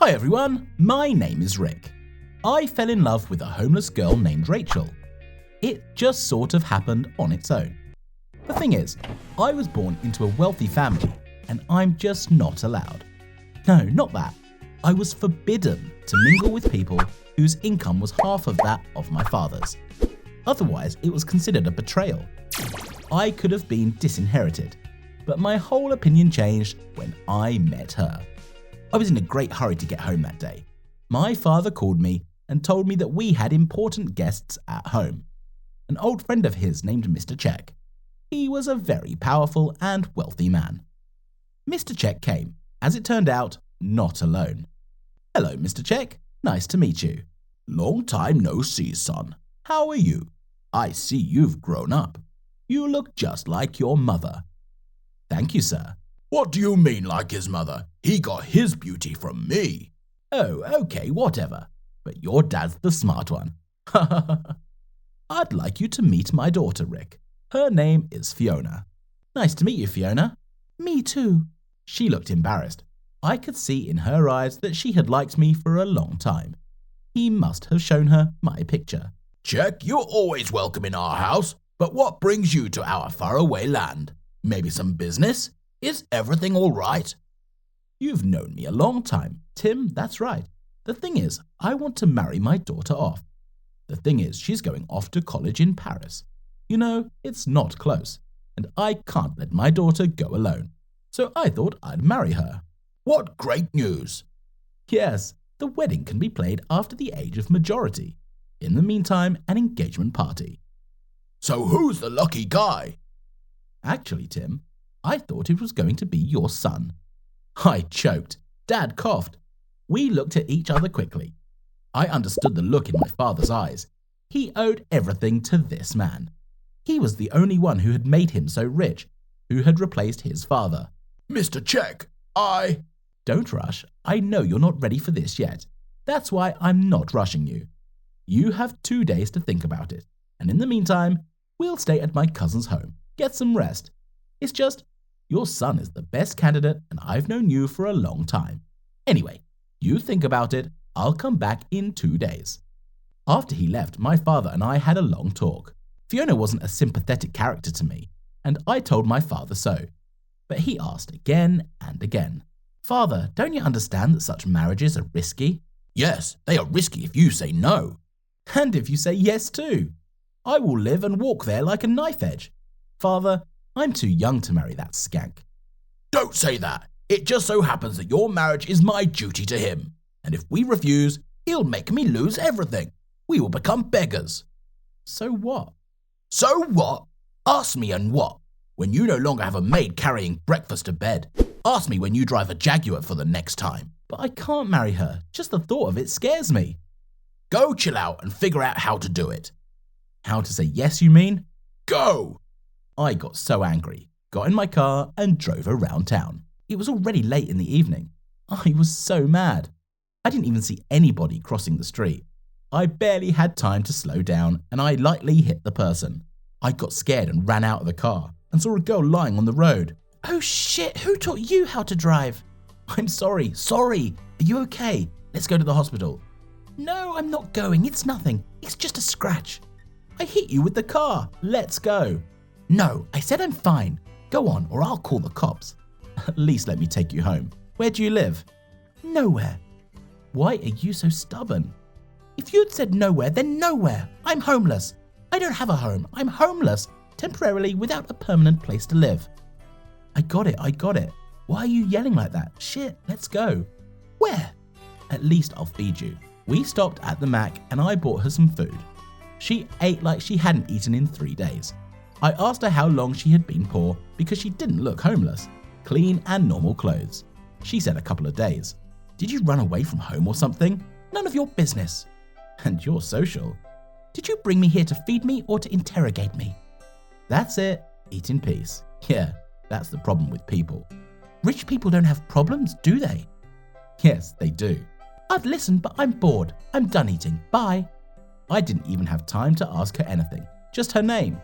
Hi everyone, my name is Rick. I fell in love with a homeless girl named Rachel. It just sort of happened on its own. The thing is, I was born into a wealthy family and I'm just not allowed. No, not that. I was forbidden to mingle with people whose income was half of that of my father's. Otherwise, it was considered a betrayal. I could have been disinherited, but my whole opinion changed when I met her. I was in a great hurry to get home that day. My father called me and told me that we had important guests at home. An old friend of his named Mr. Check. He was a very powerful and wealthy man. Mr. Check came, as it turned out, not alone. Hello, Mr. Check. Nice to meet you. Long time no see, son. How are you? I see you've grown up. You look just like your mother. Thank you, sir. What do you mean like his mother? He got his beauty from me. Oh, okay, whatever. But your dad's the smart one. I'd like you to meet my daughter, Rick. Her name is Fiona. Nice to meet you, Fiona. Me too. She looked embarrassed. I could see in her eyes that she had liked me for a long time. He must have shown her my picture. Check, you're always welcome in our house, but what brings you to our faraway land? Maybe some business? Is everything all right? You've known me a long time, Tim, that's right. The thing is, I want to marry my daughter off. The thing is, she's going off to college in Paris. You know, it's not close, and I can't let my daughter go alone. So I thought I'd marry her. What great news! Yes, the wedding can be played after the age of majority. In the meantime, an engagement party. So who's the lucky guy? Actually, Tim, I thought it was going to be your son. I choked. Dad coughed. We looked at each other quickly. I understood the look in my father's eyes. He owed everything to this man. He was the only one who had made him so rich, who had replaced his father. Mr. Check, Don't rush. I know you're not ready for this yet. That's why I'm not rushing you. You have 2 days to think about it, and in the meantime, we'll stay at my cousin's home, get some rest. It's just, your son is the best candidate and I've known you for a long time. Anyway, you think about it, I'll come back in 2 days. After he left, my father and I had a long talk. Fiona wasn't a sympathetic character to me, and I told my father so. But he asked again and again. Father, don't you understand that such marriages are risky? Yes, they are risky if you say no. And if you say yes too. I will live and walk there like a knife edge. Father, I'm too young to marry that skank. Don't say that. It just so happens that your marriage is my duty to him. And if we refuse, he'll make me lose everything. We will become beggars. So what? So what? Ask me and what? When you no longer have a maid carrying breakfast to bed. Ask me when you drive a Jaguar for the next time. But I can't marry her. Just the thought of it scares me. Go chill out and figure out how to do it. How to say yes, you mean? Go! I got so angry, got in my car and drove around town. It was already late in the evening. I was so mad. I didn't even see anybody crossing the street. I barely had time to slow down and I lightly hit the person. I got scared and ran out of the car and saw a girl lying on the road. Oh shit, who taught you how to drive? I'm sorry. Are you okay? Let's go to the hospital. No, I'm not going. It's nothing. It's just a scratch. I hit you with the car. Let's go. No, I said I'm fine. Go on or I'll call the cops. At least let me take you home. Where do you live? Nowhere. Why are you so stubborn? If you'd said nowhere, then nowhere. I'm homeless. I don't have a home. I'm homeless, temporarily without a permanent place to live. I got it. Why are you yelling like that? Shit, let's go. Where? At least I'll feed you. We stopped at the Mac and I bought her some food. She ate like she hadn't eaten in 3 days. I asked her how long she had been poor because she didn't look homeless. Clean and normal clothes. She said a couple of days. Did you run away from home or something? None of your business. And you're social. Did you bring me here to feed me or to interrogate me? That's it. Eat in peace. Yeah, that's the problem with people. Rich people don't have problems, do they? Yes, they do. I'd listen, but I'm bored. I'm done eating. Bye. I didn't even have time to ask her anything. Just her name.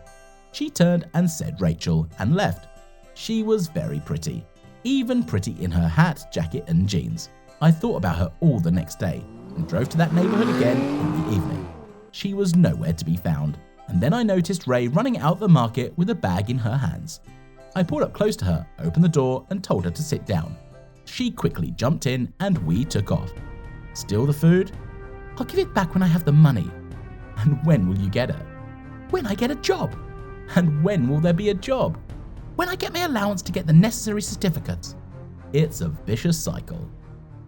She turned and said Rachel and left. She was very pretty. Even pretty in her hat, jacket and jeans. I thought about her all the next day and drove to that neighborhood again in the evening. She was nowhere to be found, and then I noticed Ray running out the market with a bag in her hands. I pulled up close to her, opened the door, and told her to sit down. She quickly jumped in and we took off. Steal the food? I'll give it back when I have the money. And when will you get it? When I get a job. And when will there be a job? When I get my allowance to get the necessary certificates. It's a vicious cycle.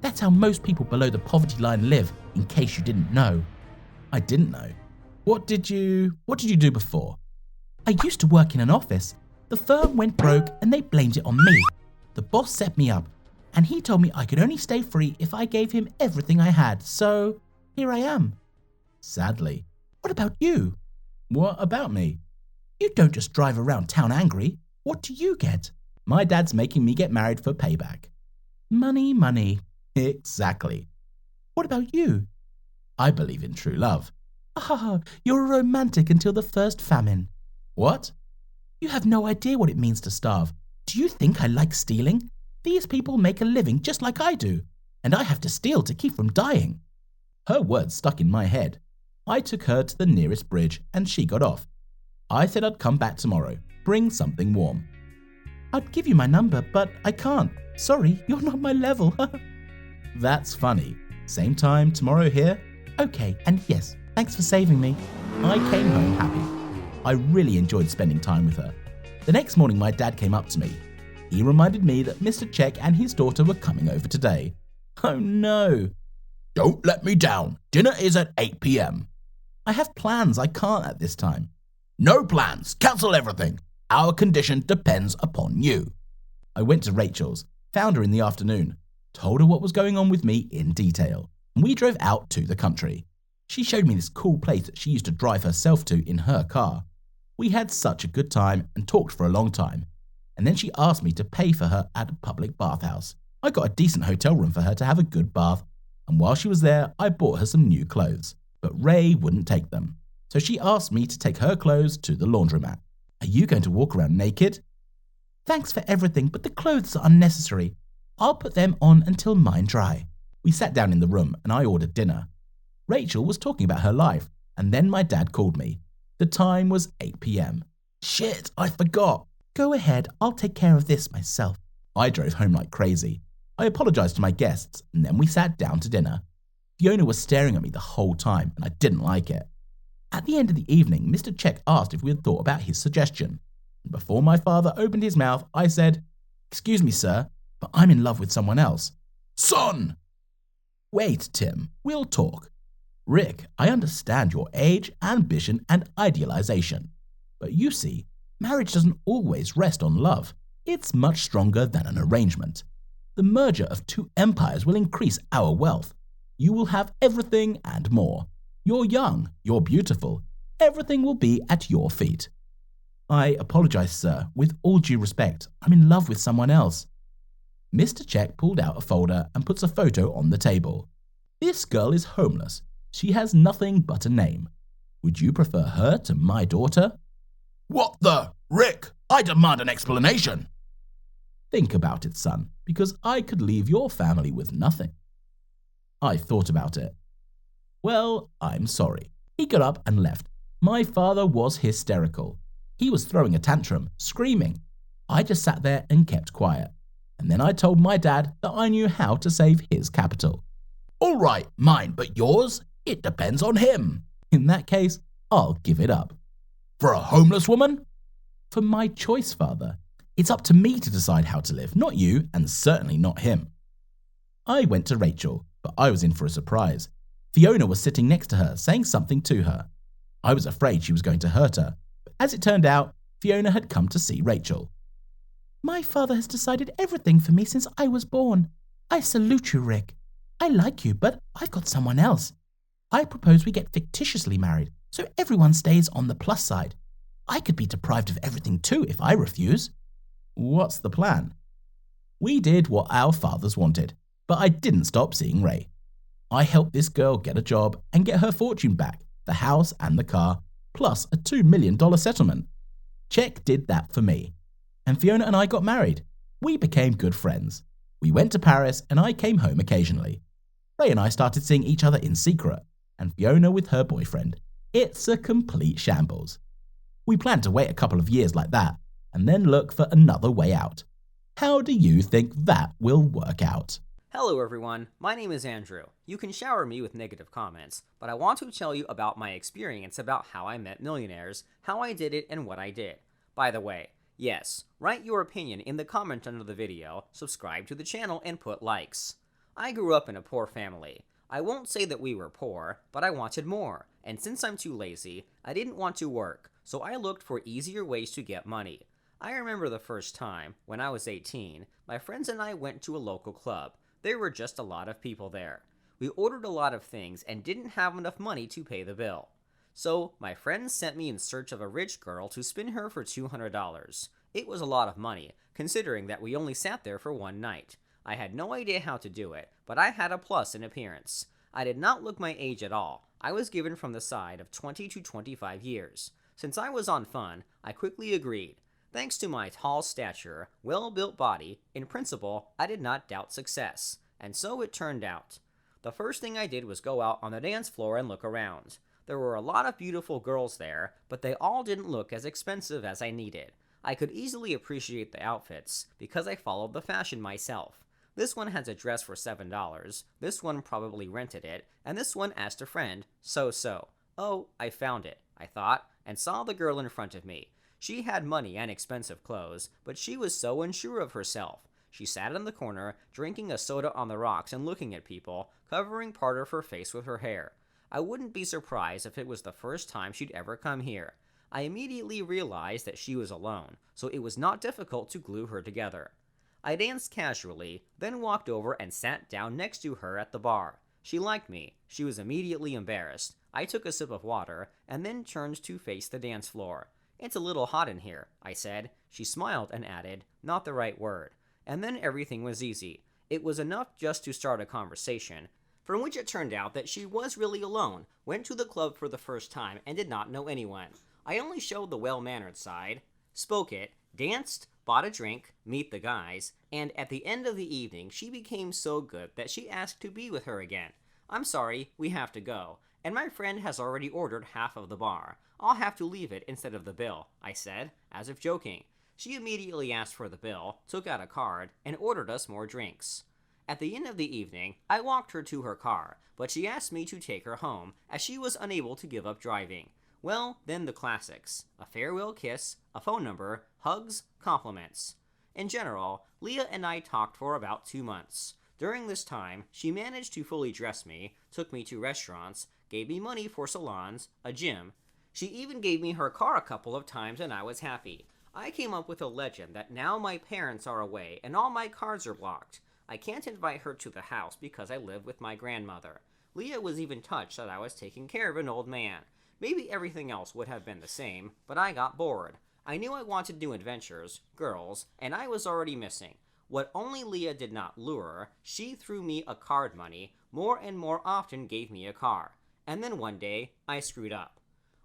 That's how most people below the poverty line live, in case you didn't know. I didn't know. What did you do before? I used to work in an office. The firm went broke and they blamed it on me. The boss set me up and he told me I could only stay free if I gave him everything I had, so here I am. Sadly. What about you? What about me? You don't just drive around town angry. What do you get? My dad's making me get married for payback. Money, money. Exactly. What about you? I believe in true love. Ah, you're a romantic until the first famine. What? You have no idea what it means to starve. Do you think I like stealing? These people make a living just like I do, and I have to steal to keep from dying. Her words stuck in my head. I took her to the nearest bridge and she got off. I said I'd come back tomorrow, bring something warm. I'd give you my number, but I can't. Sorry, you're not my level. That's funny. Same time tomorrow here? Okay, and yes, thanks for saving me. I came home happy. I really enjoyed spending time with her. The next morning my dad came up to me. He reminded me that Mr. Check and his daughter were coming over today. Oh no. Don't let me down. Dinner is at 8 p.m. I have plans. I can't at this time. No plans. Cancel everything. Our condition depends upon you. I went to Rachel's, found her in the afternoon, told her what was going on with me in detail, and we drove out to the country. She showed me this cool place that she used to drive herself to in her car. We had such a good time and talked for a long time, and then she asked me to pay for her at a public bathhouse. I got a decent hotel room for her to have a good bath, and while she was there, I bought her some new clothes, but Ray wouldn't take them. So she asked me to take her clothes to the laundromat. Are you going to walk around naked? Thanks for everything, but the clothes are unnecessary. I'll put them on until mine dry. We sat down in the room and I ordered dinner. Rachel was talking about her life, and then my dad called me. The time was 8 p.m. Shit, I forgot. Go ahead, I'll take care of this myself. I drove home like crazy. I apologized to my guests, and then we sat down to dinner. Fiona was staring at me the whole time, and I didn't like it. At the end of the evening, Mr. Check asked if we had thought about his suggestion. And before my father opened his mouth, I said, "Excuse me, sir, but I'm in love with someone else." Son! Wait, Tim, we'll talk. Rick, I understand your age, ambition, and idealization. But you see, marriage doesn't always rest on love. It's much stronger than an arrangement. The merger of two empires will increase our wealth. You will have everything and more. You're young, you're beautiful. Everything will be at your feet. I apologize, sir. With all due respect, I'm in love with someone else. Mr. Check pulled out a folder and puts a photo on the table. This girl is homeless. She has nothing but a name. Would you prefer her to my daughter? What the? Rick, I demand an explanation. Think about it, son, because I could leave your family with nothing. I thought about it. Well, I'm sorry. He got up and left. My father was hysterical. He was throwing a tantrum, screaming. I just sat there and kept quiet. And then I told my dad that I knew how to save his capital. All right, mine, but yours? It depends on him. In that case, I'll give it up. For a homeless woman? For my choice, father. It's up to me to decide how to live, not you, and certainly not him. I went to Rachel, but I was in for a surprise. Fiona was sitting next to her, saying something to her. I was afraid she was going to hurt her, but as it turned out, Fiona had come to see Rachel. My father has decided everything for me since I was born. I salute you, Rick. I like you, but I've got someone else. I propose we get fictitiously married, so everyone stays on the plus side. I could be deprived of everything too if I refuse. What's the plan? We did what our fathers wanted, but I didn't stop seeing Ray. I helped this girl get a job and get her fortune back, the house and the car, plus a $2 million settlement. Check did that for me. And Fiona and I got married. We became good friends. We went to Paris and I came home occasionally. Ray and I started seeing each other in secret, and Fiona with her boyfriend. It's a complete shambles. We plan to wait a couple of years like that, and then look for another way out. How do you think that will work out? Hello everyone, my name is Andrew. You can shower me with negative comments, but I want to tell you about my experience about how I met millionaires, how I did it, and what I did. By the way, yes, write your opinion in the comment under the video, subscribe to the channel, and put likes. I grew up in a poor family. I won't say that we were poor, but I wanted more, and since I'm too lazy, I didn't want to work, so I looked for easier ways to get money. I remember the first time, when I was 18, my friends and I went to a local club. There were just a lot of people there. We ordered a lot of things and didn't have enough money to pay the bill. So, my friends sent me in search of a rich girl to spin her for $200. It was a lot of money, considering that we only sat there for one night. I had no idea how to do it, but I had a plus in appearance. I did not look my age at all. I was given from the side of 20 to 25 years. Since I was on fun, I quickly agreed. Thanks to my tall stature, well-built body, in principle, I did not doubt success. And so it turned out. The first thing I did was go out on the dance floor and look around. There were a lot of beautiful girls there, but they all didn't look as expensive as I needed. I could easily appreciate the outfits, because I followed the fashion myself. This one has a dress for $7, this one probably rented it, and this one asked a friend, so. Oh, I found it, I thought, and saw the girl in front of me. She had money and expensive clothes, but she was so unsure of herself. She sat in the corner, drinking a soda on the rocks and looking at people, covering part of her face with her hair. I wouldn't be surprised if it was the first time she'd ever come here. I immediately realized that she was alone, so it was not difficult to glue her together. I danced casually, then walked over and sat down next to her at the bar. She liked me. She was immediately embarrassed. I took a sip of water, and then turned to face the dance floor. "It's a little hot in here," I said. She smiled and added, "Not the right word." And then everything was easy. It was enough just to start a conversation, from which it turned out that she was really alone, went to the club for the first time, and did not know anyone. I only showed the well-mannered side, spoke it, danced, bought a drink, meet the guys, and at the end of the evening she became so good that she asked to be with her again. "I'm sorry, we have to go, and my friend has already ordered half of the bar. I'll have to leave it instead of the bill," I said, as if joking. She immediately asked for the bill, took out a card, and ordered us more drinks. At the end of the evening, I walked her to her car, but she asked me to take her home, as she was unable to give up driving. Well, then the classics. A farewell kiss, a phone number, hugs, compliments. In general, Leah and I talked for about 2 months. During this time, she managed to fully dress me, took me to restaurants, gave me money for salons, a gym. She even gave me her car a couple of times and I was happy. I came up with a legend that now my parents are away and all my cards are blocked. I can't invite her to the house because I live with my grandmother. Leah was even touched that I was taking care of an old man. Maybe everything else would have been the same, but I got bored. I knew I wanted new adventures, girls, and I was already missing. What only Leah did not lure, she threw me a card money, more and more often gave me a car. And then one day, I screwed up.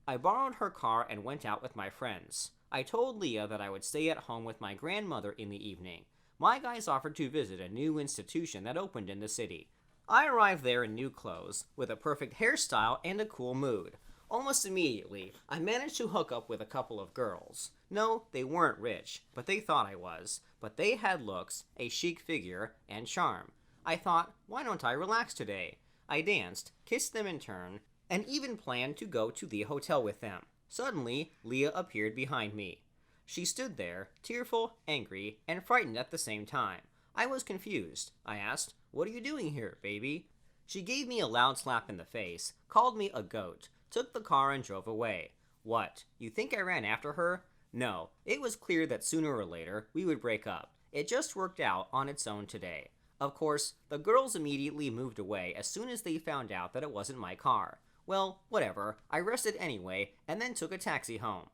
I borrowed her car and went out with my friends. I told Leah that I would stay at home with my grandmother in the evening. My guys offered to visit a new institution that opened in the city. I arrived there in new clothes, with a perfect hairstyle and a cool mood. Almost immediately, I managed to hook up with a couple of girls. No, they weren't rich, but they thought I was. But they had looks, a chic figure, and charm. I thought, why don't I relax today? I danced, kissed them in turn, and even planned to go to the hotel with them. Suddenly, Leah appeared behind me. She stood there, tearful, angry, and frightened at the same time. I was confused. I asked, "What are you doing here, baby?" She gave me a loud slap in the face, called me a goat, took the car and drove away. What, you think I ran after her? No, it was clear that sooner or later we would break up. It just worked out on its own today. Of course, the girls immediately moved away as soon as they found out that it wasn't my car. Well, whatever, I rested anyway, and then took a taxi home.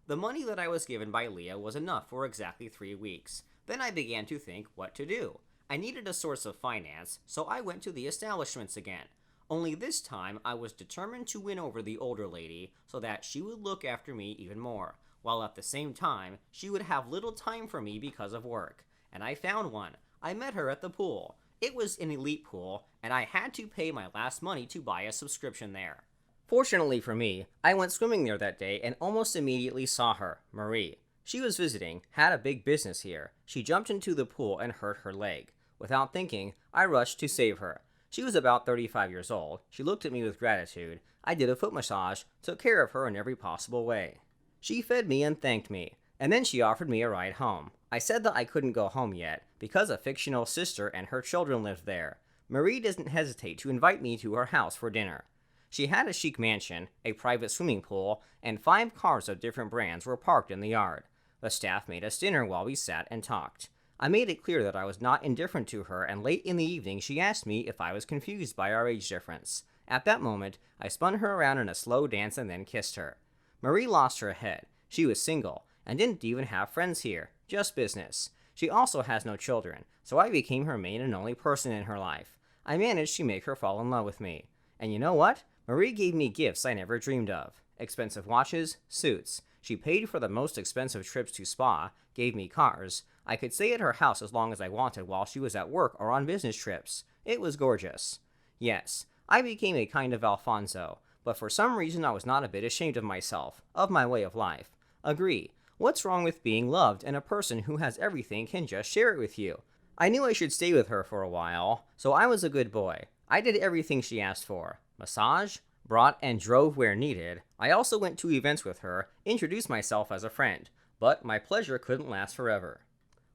The money that I was given by Leah was enough for exactly 3 weeks. Then I began to think what to do. I needed a source of finance, so I went to the establishments again. Only this time I was determined to win over the older lady so that she would look after me even more, while at the same time she would have little time for me because of work. And I found one. I met her at the pool. It was an elite pool, and I had to pay my last money to buy a subscription there. Fortunately for me, I went swimming there that day and almost immediately saw her, Marie. She was visiting, had a big business here. She jumped into the pool and hurt her leg. Without thinking, I rushed to save her. She was about 35 years old. She looked at me with gratitude. I did a foot massage, took care of her in every possible way. She fed me and thanked me, and then she offered me a ride home. I said that I couldn't go home yet, because a fictional sister and her children lived there. Marie didn't hesitate to invite me to her house for dinner. She had a chic mansion, a private swimming pool, and 5 cars of different brands were parked in the yard. The staff made us dinner while we sat and talked. I made it clear that I was not indifferent to her, and late in the evening she asked me if I was confused by our age difference. At that moment, I spun her around in a slow dance and then kissed her. Marie lost her head. She was single, and didn't even have friends here, just business. She also has no children, so I became her main and only person in her life. I managed to make her fall in love with me. And you know what? Marie gave me gifts I never dreamed of. Expensive watches, suits. She paid for the most expensive trips to spa, gave me cars. I could stay at her house as long as I wanted while she was at work or on business trips. It was gorgeous. Yes, I became a kind of Alfonso, but for some reason I was not a bit ashamed of myself, of my way of life. Agree. What's wrong with being loved and a person who has everything can just share it with you? I knew I should stay with her for a while, so I was a good boy. I did everything she asked for. Massage, brought and drove where needed. I also went to events with her, introduced myself as a friend, but my pleasure couldn't last forever.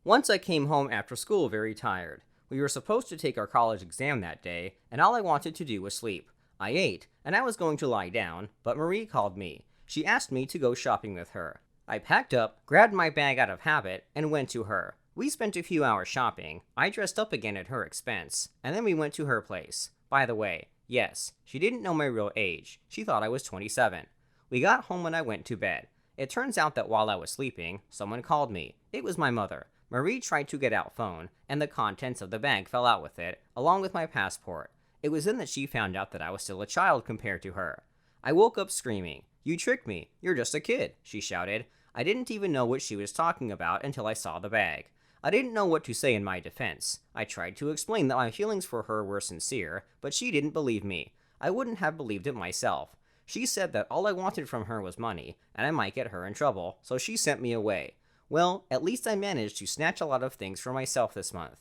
Once I came home after school very tired. We were supposed to take our college exam that day, and all I wanted to do was sleep. I ate, and I was going to lie down, but Marie called me. She asked me to go shopping with her. I packed up, grabbed my bag out of habit, and went to her. We spent a few hours shopping. I dressed up again at her expense, and then we went to her place. By the way, yes, she didn't know my real age. She thought I was 27. We got home and I went to bed. It turns out that while I was sleeping, someone called me. It was my mother. Marie tried to get out phone, and the contents of the bag fell out with it, along with my passport. It was then that she found out that I was still a child compared to her. I woke up screaming. "You tricked me. You're just a kid," she shouted. I didn't even know what she was talking about until I saw the bag. I didn't know what to say in my defense. I tried to explain that my feelings for her were sincere, but she didn't believe me. I wouldn't have believed it myself. She said that all I wanted from her was money, and I might get her in trouble, so she sent me away. Well, at least I managed to snatch a lot of things for myself this month.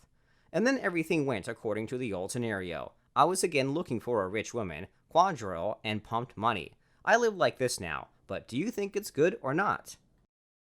And then everything went according to the old scenario. I was again looking for a rich woman, quadrille, and pumped money. I live like this now, but do you think it's good or not?